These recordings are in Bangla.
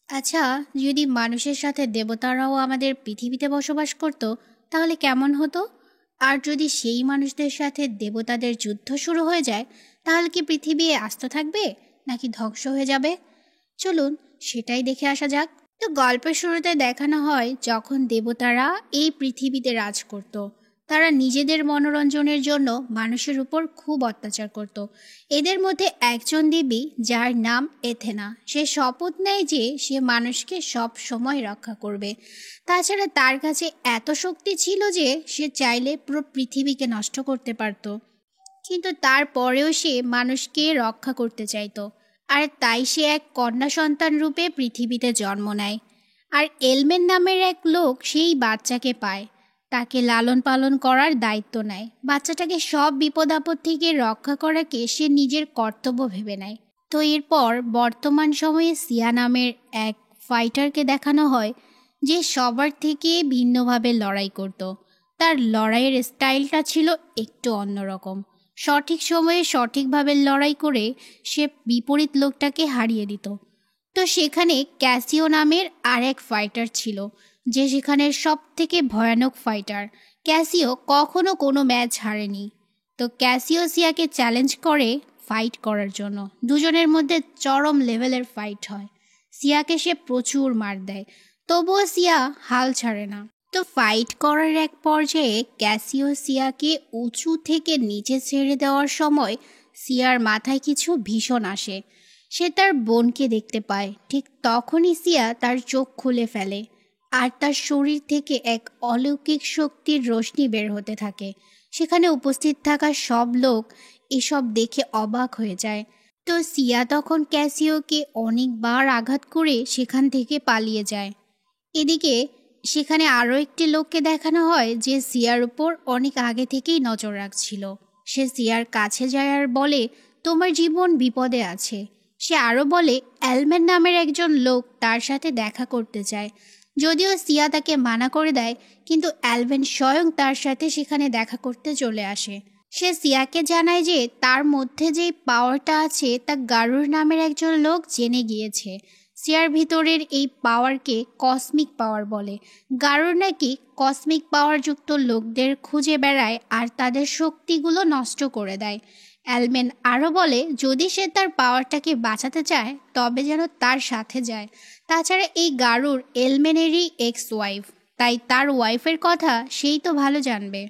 আচ্ছা, যদি মানুষের সাথে দেবতারাও আমাদের পৃথিবীতে বসবাস করত, তাহলে কেমন হতো? আর যদি সেই মানুষদের সাথে দেবতাদের যুদ্ধ শুরু হয়ে যায়, তাহলে কি পৃথিবী আস্ত থাকবে নাকি ধ্বংস হয়ে যাবে? চলুন সেটাই দেখে আসা যাক। তো গল্পের শুরুতে দেখানো হয় যখন দেবতারা এই পৃথিবীতে রাজ করত। তারা নিজেদের মনোরঞ্জনের জন্য মানুষের উপর খুব অত্যাচার করত। এদের মধ্যে একজন দেবী, যার নাম এথেনা, সে শপথ নেয় যে সে মানুষকে সব সময় রক্ষা করবে। তাছাড়া তার কাছে এত শক্তি ছিল যে সে চাইলে পুরো পৃথিবীকে নষ্ট করতে পারত। কিন্তু তারপরেও সে মানুষকে রক্ষা করতে চাইতো। আর তাই সে এক কন্যা সন্তান রূপে পৃথিবীতে জন্ম নেয়। আর এলমেন নামের এক লোক সেই বাচ্চাকে পায়। তাকে লালন পালন করার দায়িত্ব নেয়। বাচ্চাটাকে সব বিপদ আপদ থেকে রক্ষা করাকে সে নিজের কর্তব্য ভেবে নেয়। তো এরপর বর্তমান সময়ে সিয়া নামের এক ফাইটারকে দেখানো হয়, যে সবার থেকে ভিন্নভাবে লড়াই করত। তার লড়াইয়ের স্টাইলটা ছিল একটু অন্যরকম। সঠিক সময়ে সঠিকভাবে লড়াই করে সে বিপরীত লোকটাকে হারিয়ে দিত। তো সেখানে ক্যাসিও নামের আর এক ফাইটার ছিল, যে সেখানের সব থেকে ভয়ানক ফাইটার। ক্যাসিও কখনো কোনো ম্যাচ হারেনি। তো ক্যাসিও সিয়াকে চ্যালেঞ্জ করে ফাইট করার জন্য। দুজনের মধ্যে চরম লেভেলের ফাইট হয়। সিয়াকে সে প্রচুর মার দেয়, তবুও সিয়া হাল ছাড়ে না। তো ফাইট করার এক পর্যায়ে ক্যাসিও সিয়াকে উঁচু থেকে নিচে ছেড়ে দেওয়ার সময় সিয়ার মাথায় কিছু ভীষণ আসে। সে তার বোনকে দেখতে পায়। ঠিক তখনই সিয়া তার চোখ খুলে ফেলে, আর তার শরীর থেকে এক অলৌকিক শক্তির রশ্মি বের হতে থাকে। সেখানে উপস্থিত থাকা সব লোক এসব দেখে অবাক হয়ে যায়। তো সিয়া তখন ক্যাসিওকে অনেকবার আঘাত করে সেখান থেকে পালিয়ে যায়। এদিকে সেখানে আরও একটি লোককে দেখানো হয়, যে সিয়ার উপর অনেক আগে থেকেই নজর রাখছিল। সে সিয়ার কাছে যায় আর বলে, তোমার জীবন বিপদে আছে। সে আরও বলে অ্যালমেন নামের একজন লোক তার সাথে দেখা করতে চায়। যদিও সিয়া তাকে মানা করে দেয়, কিন্তু অ্যালবেন স্বয়ং তার সাথে সেখানে দেখা করতে চলে আসে। সে সিয়াকে জানায় যে তার মধ্যে যেই পাওয়ারটা আছে তা গারুর নামের একজন লোক জেনে গিয়েছে। সিয়ার ভিতরের এই পাওয়ারকে কসমিক পাওয়ার বলে। গারুর নাকি কসমিক পাওয়ারযুক্ত লোকদের খুঁজে বেড়ায় আর তাদের শক্তিগুলো নষ্ট করে দেয়। অ্যালমেন আরও বলে যদি সে তার পাওয়ারটাকে বাঁচাতে চায় তবে যেন তার সাথে যায়। তাছাড়া এই গারুর এলমেনেরই এক্স ওয়াইফ, তাই তার ওয়াইফের কথা সেই তো ভালো জানবে।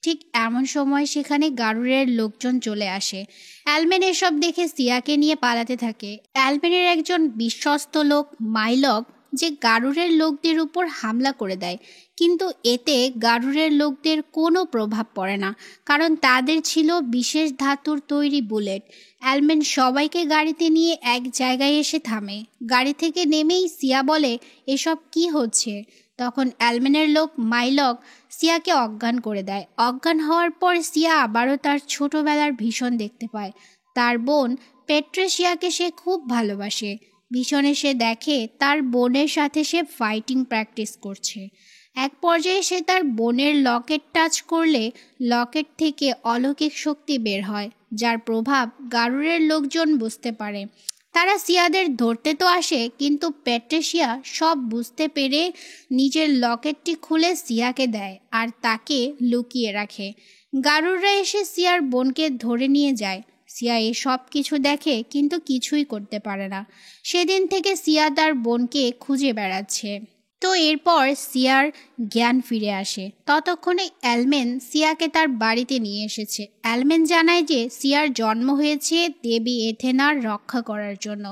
ঠিক এমন সময় সেখানে গারুরের লোকজন চলে আসে। অ্যালমেন এসব দেখে সিয়াকে নিয়ে পালাতে থাকে। অ্যালমেনের একজন বিশ্বস্ত লোক মাইলক, যে গারুরের লোকদের উপর হামলা করে দেয়, কিন্তু এতে গারুরের লোকদের কোনো প্রভাব পড়ে না, কারণ তাদের ছিল বিশেষ ধাতুর তৈরি বুলেট। অ্যালমেন সবাইকে গাড়িতে নিয়ে এক জায়গায় এসে থামে। গাড়ি থেকে নেমেই সিয়া বলে, এসব কি হচ্ছে? তখন অ্যালমেনের লোক মাইলক সিয়াকে অজ্ঞান করে দেয়। অজ্ঞান হওয়ার পর সিয়া আবারও তার ছোটবেলার ভীষণ দেখতে পায়। তার বোন পেট্রেসিয়াকে সে খুব ভালোবাসে। ভীষণে সে দেখে তার বোনের সাথে সে ফাইটিং প্র্যাকটিস করছে। এক পর্যায়ে সে তার বোনের লকেট টাচ করলে লকেট থেকে অলৌকিক শক্তি বের হয়, যার প্রভাব গারুরের লোকজন বুঝতে পারে। তারা সিয়াদের ধরতে তো আসে, কিন্তু প্যাট্রিসিয়া সব বুঝতে পেরে নিজের লকেটটি খুলে সিয়াকে দেয় আর তাকে লুকিয়ে রাখে। গারুররা এসে সিয়ার বোনকে ধরে নিয়ে যায়। সিয়া সব কিছু দেখে কিন্তু কিছুই করতে পারে না। সেদিন থেকে সিয়া তার বোনকে খুঁজে বেড়াচ্ছে। তো এরপর সিয়ার জ্ঞান ফিরে আসে। ততক্ষণে অ্যালমেন সিয়াকে তার বাড়িতে নিয়ে এসেছে। অ্যালমেন জানায় যে সিয়ার জন্ম হয়েছে দেবী এথেনার রক্ষা করার জন্য,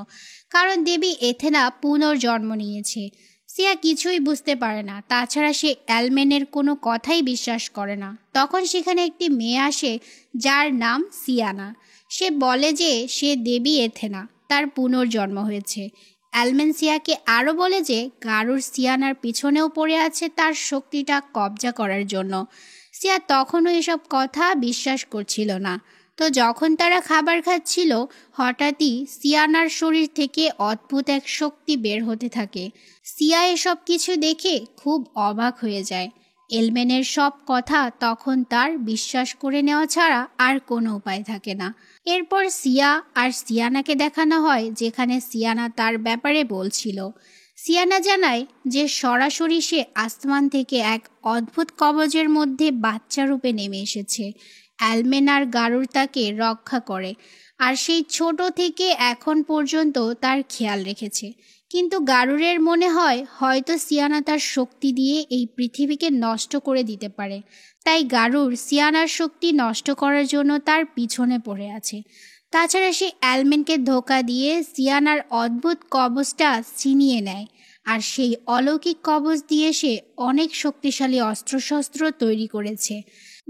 কারণ দেবী এথেনা পুনর্জন্ম নিয়েছে। সিয়া কিছুই বুঝতে পারে না। তাছাড়া সে অ্যালমেনের কোনো কথাই বিশ্বাস করে না। তখন সেখানে একটি মেয়ে আসে, যার নাম সিয়ানা। সে বলে যে সে দেবী এথেনা, তার পুনর্জন্ম হয়েছে। অ্যালমেন সিয়াকে আরও বলে যে গারুর সিয়ানার পিছনেও পড়ে আছে তার শক্তিটা কবজা করার জন্য। সিয়া তখনও এসব কথা বিশ্বাস করছিল না। তো যখন তারা খাবার খাচ্ছিল, হঠাৎই সিয়ানার শরীর থেকে অদ্ভুত এক শক্তি বের হতে থাকে। সিয়া এসব কিছু দেখে খুব অবাক হয়ে যায়। এলমেনের সব কথা তখন তার বিশ্বাস করে নেওয়া ছাড়া আর কোনো উপায় থাকে না। এরপর সিয়া আর সিয়ানাকে দেখানো হয়, যেখানে সিয়ানা তার ব্যাপারে বলছিল। সিয়ানা জানায় যে সরাসরি সে আসমান থেকে এক অদ্ভুত কবজের মধ্যে বাচ্চা রূপে নেমে এসেছে। অ্যালমেন আর গারুর তাকে রক্ষা করে আর সেই ছোট থেকে এখন পর্যন্ত তার খেয়াল রেখেছে। কিন্তু গারুরের মনে হয় হয়তো সিয়ানা তার শক্তি দিয়ে এই পৃথিবীকে নষ্ট করে দিতে পারে, তাই গারুর সিয়ানার শক্তি নষ্ট করার জন্য তার পিছনে পড়ে আছে। তাছাড়া সে অ্যালমেনকে ধোঁকা দিয়ে সিয়ানার অদ্ভুত কবজটা ছিনিয়ে নেয় আর সেই অলৌকিক কবজ দিয়ে সে অনেক শক্তিশালী অস্ত্রশস্ত্র তৈরি করেছে,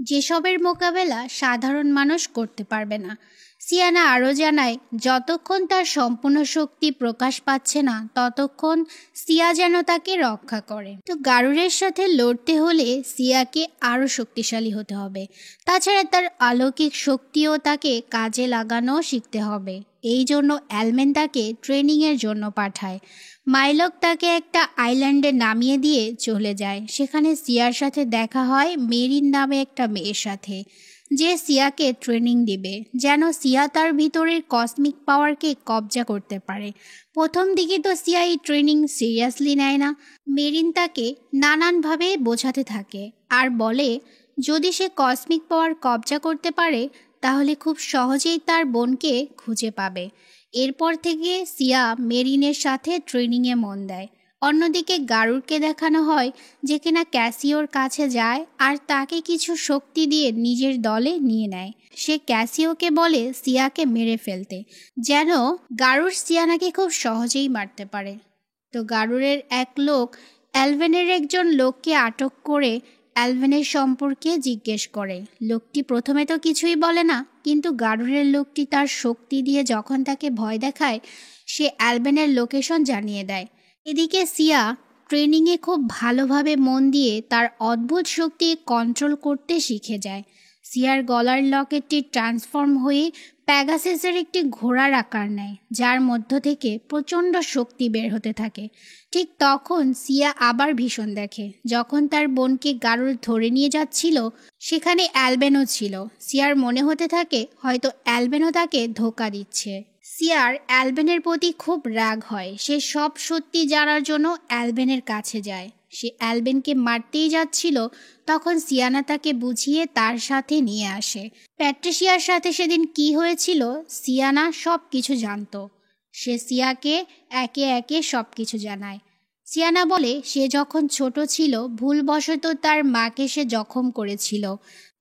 যেসবের মোকাবেলা সাধারণ মানুষ করতে পারবে না। সিয়ানা আরও জানায় যতক্ষণ তার সম্পূর্ণ শক্তি প্রকাশ পাচ্ছে না ততক্ষণ সিয়া যেন তাকে রক্ষা করে। তো গারুরের সাথে লড়তে হলে সিয়াকে আরও শক্তিশালী হতে হবে। তাছাড়া তার অলৌকিক শক্তিও তাকে কাজে লাগানো শিখতে হবে। এই জন্য অ্যালমেন তাকে ট্রেনিংয়ের জন্য পাঠায়। মাইলক তাকে একটা আইল্যান্ডে নামিয়ে দিয়ে চলে যায়। সেখানে সিয়ার সাথে দেখা হয় মেরিন নামে একটা মেয়ের সাথে, যে সিয়াকে ট্রেনিং দিবে যেন সিয়া তার ভিতরের কসমিক পাওয়ারকে কবজা করতে পারে। প্রথম দিকে তো সিয়া এই ট্রেনিং সিরিয়াসলি নেয় না। মেরিন তাকে নানানভাবে বোঝাতে থাকে আর বলে যদি সে কসমিক পাওয়ার কবজা করতে পারে তাহলে খুব সহজেই তার বোনকে খুঁজে পাবে। এরপর থেকে সিয়া মেরিনের সাথে ট্রেনিংয়ে মন দেয়। অন্যদিকে গারুরকে দেখানো হয় যে কিনা ক্যাসিওর কাছে যায় আর তাকে কিছু শক্তি দিয়ে নিজের দলে নিয়ে নেয়। সে ক্যাসিওকে বলে সিয়াকে মেরে ফেলতে, যেন গারুর সিয়ানাকে খুব সহজেই মারতে পারে। তো গারুরের এক লোক অ্যালভেনের একজন লোককে আটক করে অ্যালভেনের সম্পর্কে জিজ্ঞেস করে। লোকটি প্রথমে তো কিছুই বলে না, কিন্তু গারুরের লোকটি তার শক্তি দিয়ে যখন তাকে ভয় দেখায় সে অ্যালভেনের লোকেশন জানিয়ে দেয়। এদিকে সিয়া ট্রেনিংয়ে খুব ভালোভাবে মন দিয়ে তার অদ্ভুত শক্তি কন্ট্রোল করতে শিখে যায়। সিয়ার গলার লকেটটি ট্রান্সফর্ম হয়ে প্যাগাসাসের একটি ঘোড়ার আকার নেয়, যার মধ্য থেকে প্রচণ্ড শক্তি বের হতে থাকে। ঠিক তখন সিয়া আবার ভীষণ দেখে, যখন তার বোনকে গারুর ধরে নিয়ে যাচ্ছিল সেখানে অ্যালবেনও ছিল। সিয়ার মনে হতে থাকে হয়তো অ্যালবেনও তাকে ধোঁকা দিচ্ছে। সিয়ার অ্যালবেনের প্রতি খুব রাগ হয়। সে সব সত্যি জানার জন্য অ্যালবেনের কাছে যায়। সে অ্যালবেনকে মারতেই যাচ্ছিল, তখন সিয়ানা তাকে বুঝিয়ে তার সাথে নিয়ে আসে। প্যাট্রিসিয়ার সাথে সেদিন কি হয়েছিল সিয়ানা সব কিছু জানতো। সে সিয়াকে একে একে সব কিছু জানায়। সিয়ানা বলে সে যখন ছোট ছিল ভুলবশত তার মাকে সে জখম করেছিল।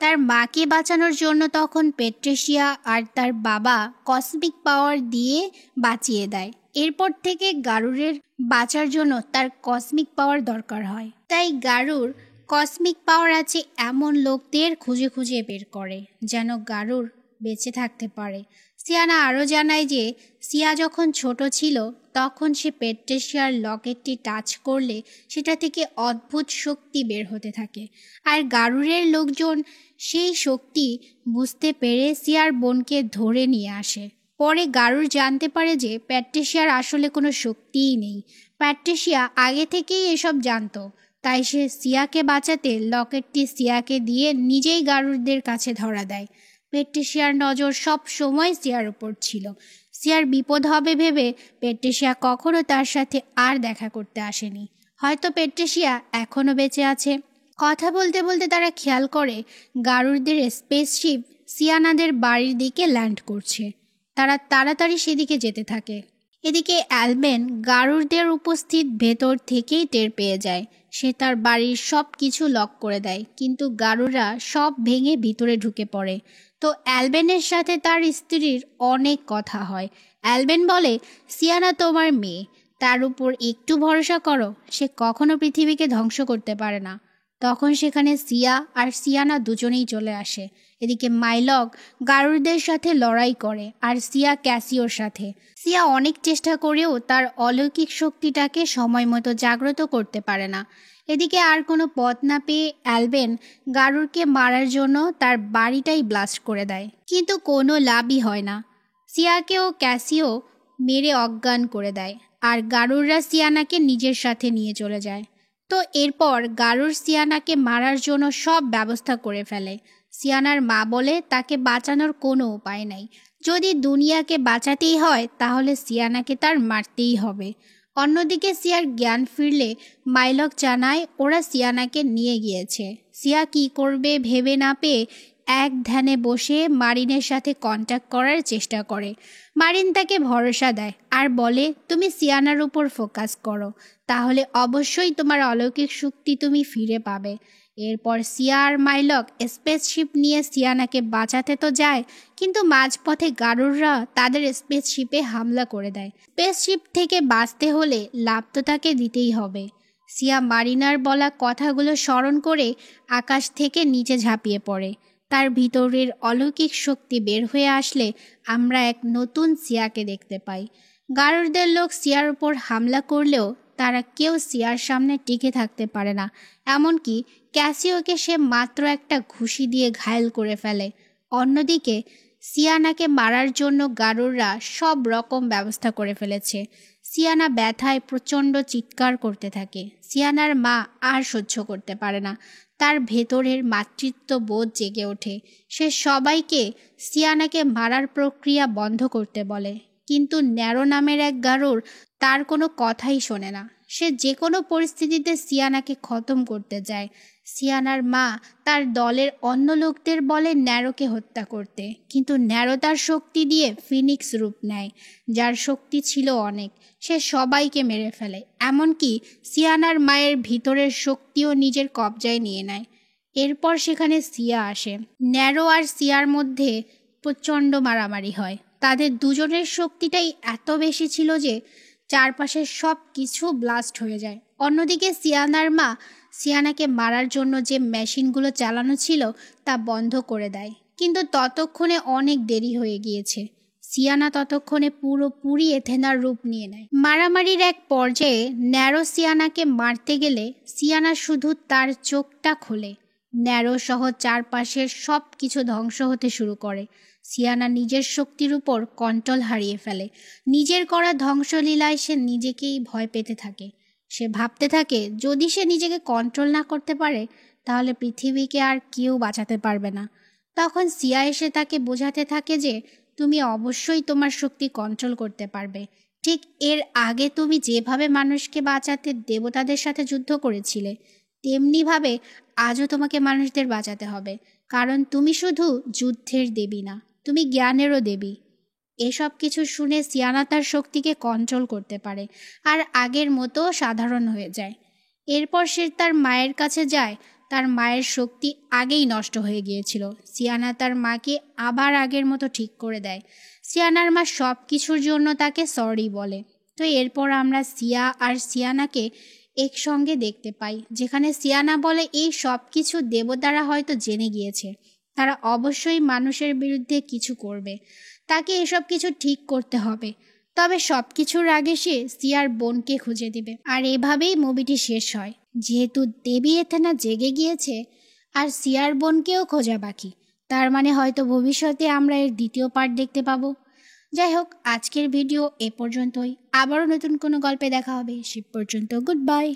তার মাকে বাঁচানোর জন্য তখন প্যাট্রিসিয়া আর তার বাবা কসমিক পাওয়ার দিয়ে বাঁচিয়ে দেয়। এরপর থেকে গারুরের বাঁচার জন্য তার কসমিক পাওয়ার দরকার হয়, তাই গারুর কসমিক পাওয়ার আছে এমন লোকদের খুঁজে খুঁজে বের করে যেন গারুর বেঁচে থাকতে পারে। সিয়ানা আরও জানায় যে সিয়া যখন ছোট ছিল তখন সে প্যাট্রিসিয়ার লকেটটি টাচ করলে সেটা থেকে অদ্ভুত শক্তি বের হতে থাকে, আর গারুরের লোকজন সেই শক্তি বুঝতে পেরে সিয়ার বোনকে ধরে নিয়ে আসে। পরে গারুর জানতে পারে যে প্যাট্রিসিয়ার আসলে কোনো শক্তিই নেই। প্যাট্রিসিয়া আগে থেকেই এসব জানতো, তাই সে সিয়াকে বাঁচাতে লকেটটি সিয়াকে দিয়ে নিজেই গারুরদের কাছে ধরা দেয়। প্যাট্রিসিয়ার নজর সব সময় সিয়ার উপর ছিল। সিয়ার বিপদ হবে ভেবে প্যাট্রিসিয়া কখনো তার সাথে আর দেখা করতে আসেনি। হয়তো প্যাট্রিসিয়া এখনও বেঁচে আছে। কথা বলতে বলতে তারা খেয়াল করে গারুরদের স্পেসশিপ সিয়ানাদের বাড়ির দিকে ল্যান্ড করছে। তারা তাড়াতাড়ি সেদিকে যেতে থাকে। এদিকে অ্যালবেন গারুরদের উপস্থিত ভেতর থেকেই টের পেয়ে যায়। সে তার বাড়ির সব কিছু লক করে দেয়, কিন্তু গারুরা সব ভেঙে ভিতরে ঢুকে পড়ে। তো অ্যালবেনের সাথে তার স্ত্রীর অনেক কথা হয়। অ্যালবেন বলে সিয়ানা তোমার মেয়ে, তার উপর একটু ভরসা করো, সে কখনো পৃথিবীকে ধ্বংস করতে পারে না। তখন সেখানে সিয়া আর সিয়ানা দুজনেই চলে আসে। এদিকে মাইলক গারুরদের সাথে লড়াই করে আর সিয়া ক্যাসিওর সাথে। সিয়া অনেক চেষ্টা করেও তার অলৌকিক শক্তিটাকে সময় মতো জাগ্রত করতে পারে না। এদিকে আর কোনো পথ না পেয়ে অ্যালবেন গারুরকে মারার জন্য তার বাড়িটাই ব্লাস্ট করে দেয়, কিন্তু কোনো লাভই হয় না। সিয়াকেও ক্যাসিও মেরে অজ্ঞান করে দেয় আর গারুররা সিয়ানাকে নিজের সাথে নিয়ে চলে যায়। তো এরপর গারুর সিয়ানাকে মারার জন্য সব ব্যবস্থা করে ফেলে। সিয়ানার মা বলে তাকে বাঁচানোর কোনো উপায় নাই। যদি দুনিয়াকে বাঁচাতেই হয় তাহলে সিয়ানাকে তার মারতেই হবে। অন্যদিকে সিয়ার জ্ঞান ফিরলে মাইলক জানায় ওরা সিয়ানাকে নিয়ে গিয়েছে। সিয়া কি করবে ভেবে না পেয়ে এক ধ্যানে বসে মারিনের সাথে কন্ট্যাক্ট করার চেষ্টা করে। মারিন তাকে ভরসা দেয় আর বলে তুমি সিয়ানার উপর ফোকাস করো, তাহলে অবশ্যই তোমার অলৌকিক শক্তি তুমি ফিরে পাবে। এরপর সিয়া আর মাইলক স্পেসশিপ নিয়ে সিয়ানাকে বাঁচাতে তো যায়, কিন্তু মাঝপথে গারুররা তাদের স্পেসশিপে হামলা করে দেয়। স্পেসশিপ থেকে বাঁচতে হলে লাভ তো তাকে দিতেই হবে। সিয়া মারিনার বলা কথাগুলো স্মরণ করে আকাশ থেকে নিচে ঝাঁপিয়ে পড়ে। তার ভিতরের অলৌকিক শক্তি বের হয়ে আসলে আমরা এক নতুন সিয়াকে দেখতে পাই। গারুরদের লোক সিয়ার উপর হামলা করলেও তারা কেউ সিয়ার সামনে টিকে থাকতে পারে না। এমনকি ক্যাসিওকে সে মাত্র একটা ঘুষি দিয়ে ঘায়েল করে ফেলে। অন্যদিকে সিয়ানাকে মারার জন্য গারুররা সব রকম ব্যবস্থা করে ফেলেছে। সিয়ানা ব্যথায় প্রচণ্ড চিৎকার করতে থাকে। সিয়ানার মা আর সহ্য করতে পারে না। তার ভেতরের মাতৃত্ব বোধ জেগে ওঠে। সে সবাইকে সিয়ানাকে মারার প্রক্রিয়া বন্ধ করতে বলে, কিন্তু ন্যারো নামের এক গারুর তার কোনো কথাই শোনে না। সে যে কোনো পরিস্থিতিতে সিয়ানাকে খতম করতে চায়। সিয়ানার মা তার দলের অন্য লোকদের বলে ন্যারোকে হত্যা করতে, কিন্তু ন্যারো তার শক্তি দিয়ে ফিনিক্স রূপ নেয়, যার শক্তি ছিল অনেক। সে সবাইকে মেরে ফেলে, এমনকি সিয়ানার মায়ের ভিতরের শক্তিও নিজের কবজায় নিয়ে নেয়। এরপর সেখানে সিয়া আসে। ন্যারো আর সিয়ার মধ্যে প্রচণ্ড মারামারি হয়। তাদের দুজনের শক্তিটাই এত বেশি ছিল যে চারপাশের সব কিছু ব্লাস্ট হয়ে যায়। অন্যদিকে সিয়ানার মা সিয়ানাকে মারার জন্য যে মেশিনগুলো চালানো ছিল তা বন্ধ করে দেয়, কিন্তু ততক্ষণে অনেক দেরি হয়ে গিয়েছে। সিয়ানা ততক্ষণে পুরোপুরি এথেনার রূপ নিয়ে নেয়। মারামারির এক পর্যায়ে ন্যারো সিয়ানাকে মারতে গেলে সিয়ানা শুধু তার চোখটা খোলে। ন্যারো সহ চারপাশের সব কিছু ধ্বংস হতে শুরু করে। সিয়ানা নিজের শক্তির উপর কন্ট্রোল হারিয়ে ফেলে। নিজের করা ধ্বংসলীলায় সে নিজেকেই ভয় পেতে থাকে। সে ভাবতে থাকে যদি সে নিজেকে কন্ট্রোল না করতে পারে তাহলে পৃথিবীকে আর কেউ বাঁচাতে পারবে না। তখন সিয়া এসে তাকে বোঝাতে থাকে যে তুমি অবশ্যই তোমার শক্তি কন্ট্রোল করতে পারবে। ঠিক এর আগে তুমি যেভাবে মানুষকে বাঁচাতে দেবতাদের সাথে যুদ্ধ করেছিলে, তেমনিভাবে আজও তোমাকে মানুষদের বাঁচাতে হবে, কারণ তুমি শুধু যুদ্ধের দেবী না, তুমি জ্ঞানেরও দেবী। এসব কিছু শুনে সিয়ানা তার শক্তিকে কন্ট্রোল করতে পারে আর আগের মতো সাধারণ হয়ে যায়। এরপর সে তার মায়ের কাছে যায়। তার মায়ের শক্তি আগেই নষ্ট হয়ে গিয়েছিল। সিয়ানা তার মাকে আবার আগের মতো ঠিক করে দেয়। সিয়ানার মা সব কিছুর জন্য তাকে সরি বলে। তো এরপর আমরা সিয়া আর সিয়ানাকে একসঙ্গে দেখতে পাই, যেখানে সিয়ানা বলে এই সব কিছু দেবতারা হয়তো জেনে গিয়েছে। তারা অবশ্যই মানুষের বিরুদ্ধে কিছু করবে। তাকে এসব কিছু ঠিক করতে হবে। তবে সব কিছুর আগে সে সিয়ার বোনকে খুঁজে দিবে। আর এভাবেই মুভিটি শেষ হয়। যেহেতু দেবী এথেনা জেগে গিয়েছে আর সিয়ার বোনকেও খোঁজা বাকি, তার মানে হয়তো ভবিষ্যতে আমরা এর দ্বিতীয় পার্ট দেখতে পাবো। যাই হোক, আজকের ভিডিও এ পর্যন্তই। আবারও নতুন কোনো গল্পে দেখা হবে। সে পর্যন্ত গুড বাই।